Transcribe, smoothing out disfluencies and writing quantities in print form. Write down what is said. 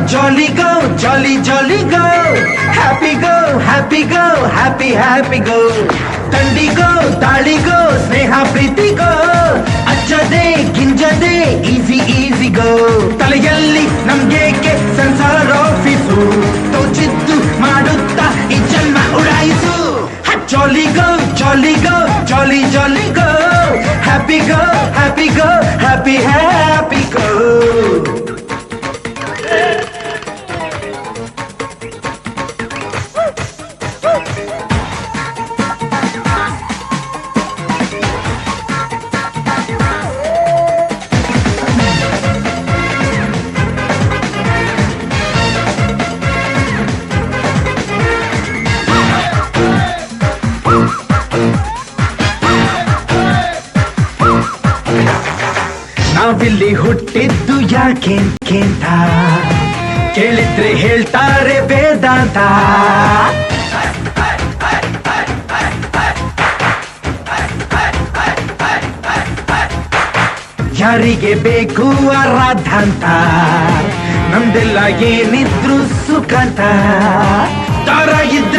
jolly go, jolly jolly go. Happy go, happy go, happy happy go. ತಂಡಿಗೋ ತಾಳಿಗೋ ಸ್ನೇಹ ಪ್ರೀತಿಗೋ ಅಜ್ಜದೆ ಗಿಂಜದೆ easy easy ಗೋ. ತಲೆಯಲ್ಲಿ ನಮ್ಗೇಕೆ ಸಂಸಾರ office ತೋಚಿದ್ದು ಮಾಡುತ್ತಾ ಈ ಜನ್ಮ ಉಡಾಯಿಸು. ಜಾಲಿ ಗೋ ಜಾಲಿ ಗೋ ಜಾಲಿ ಜಾಲಿ ಗೋ. ಹ್ಯಾಪಿ ಗೋ happy ಗೋ happy happy ಗೋ. ನಾವಿಲ್ಲಿ ಹುಟ್ಟಿದ್ದು ಯಾಕೆಂತ ಕೇಳಿದ್ರೆ ಹೇಳ್ತಾರೆ ವೇದಾಂತ. ಯಾರಿಗೆ ಬೇಕು ಆರಾಧಾಂತ ನಮ್ದೆಲ್ಲ ಏನಿದ್ರು ಸುಖಾಂತ. ದಾರ ಇದ್ರೆ